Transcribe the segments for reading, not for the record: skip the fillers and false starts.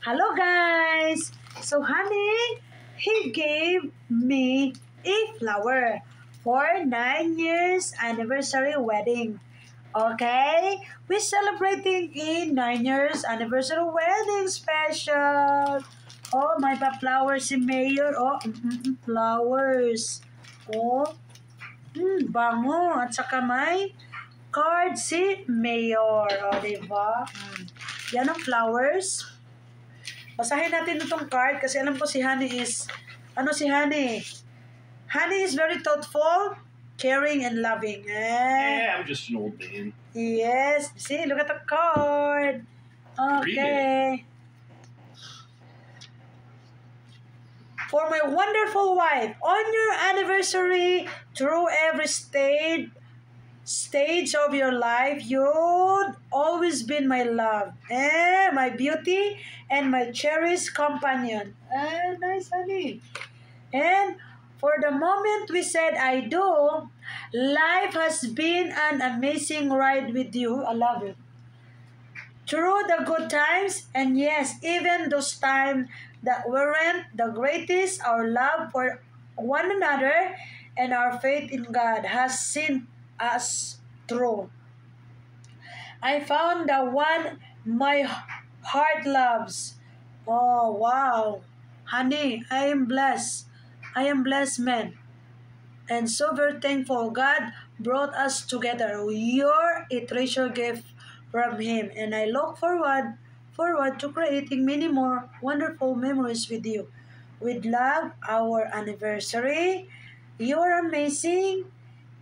Hello guys! So honey, he gave me a flower for 9 years anniversary wedding. Okay? We're celebrating a 9 years anniversary wedding special. Oh, may pa-flowers si Mayor. Oh, flowers. Oh, bango. At saka may card si Mayor. O, diba? Yan ang flowers. Basahin natin itong card kasi alam ko si Honey is, si Honey? Honey is very thoughtful, caring, and loving. Yeah, I'm just an old man. Yes. See, look at the card. Okay. For my wonderful wife, on your anniversary, through every stage of your life, you'd always been my love, my beauty, and my cherished companion. Nice, honey. And for the moment we said I do, life has been an amazing ride with you. I love it. Through the good times, and yes, even those times that weren't the greatest, our love for one another and our faith in God has seen us through. I found the one my heart loves. Oh, wow. Honey, I am blessed. I am blessed, man. And so very thankful God brought us together. You're a treasure gift from Him. And I look forward to creating many more wonderful memories with you. With love, our anniversary. You are amazing.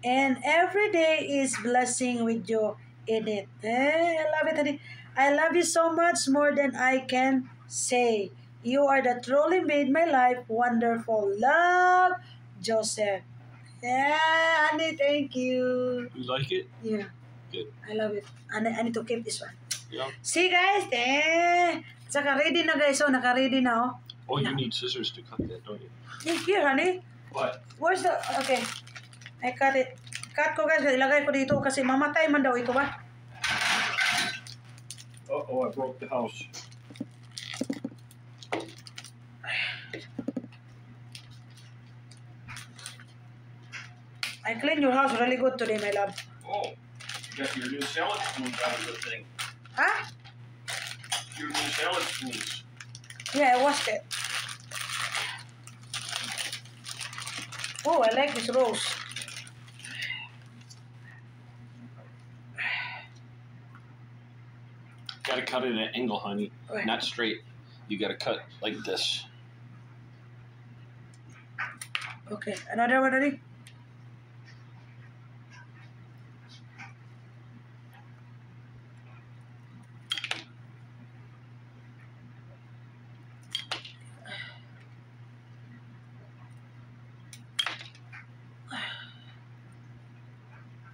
And every day is blessing with you in it. I love it, honey. I love you so much more than I can say. You are the truly made my life wonderful. Love, Joseph. Yeah, honey, thank you. You like it? Yeah. Good. I love it. And I need to keep this one. Yeah. See, guys? Saka ready na, guys. So, naka-ready na, oh. Oh, you need scissors to cut that, don't you? Here, honey. What? Where's the... Okay. I cut it. Cut ko, guys. Ilagay ko dito kasi mamatay man daw ito ba? Uh-oh, I broke the house. I clean your house really good today, my love. Oh, you got your new salad spoons out of the thing. Huh? Your new salad spoons. Yeah, I washed it. Oh, I like this rose. Gotta cut it at an angle, honey. Right. Not straight. You gotta cut like this. Okay, another one, honey.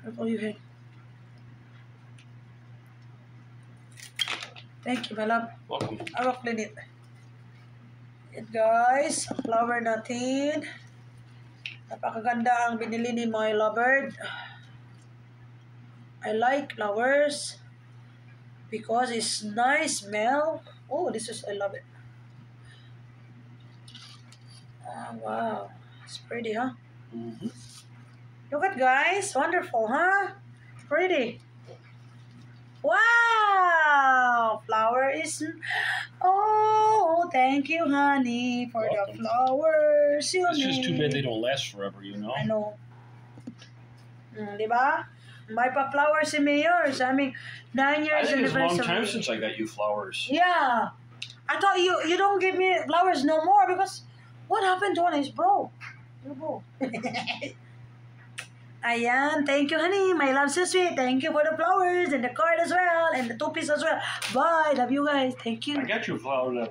That's all you had. Thank you, my love. Welcome. I will clean it. It, guys, ang flower natin. Napakaganda ang binili ni my lovebird. I like flowers because it's nice smell. Oh, I love it. Oh, wow. It's pretty, huh? Mm-hmm. Look at, guys. Wonderful, huh? Pretty. Wow! Flower is... Oh, thank you, honey, for the Welcome. flowers. It's just too bad they don't last forever, you know? I know. Diba? May pa-flowers si Mayor. I mean, 9 I years think it's a long anniversary. time since I got you flowers. Yeah. I thought you don't give me flowers no more because what happened to one is broke. You broke. Ayan, thank you, honey. My love so sweet. Thank you for the flowers and the card as well and the two-piece as well. Bye. Love you guys. Thank you. I got you flowers.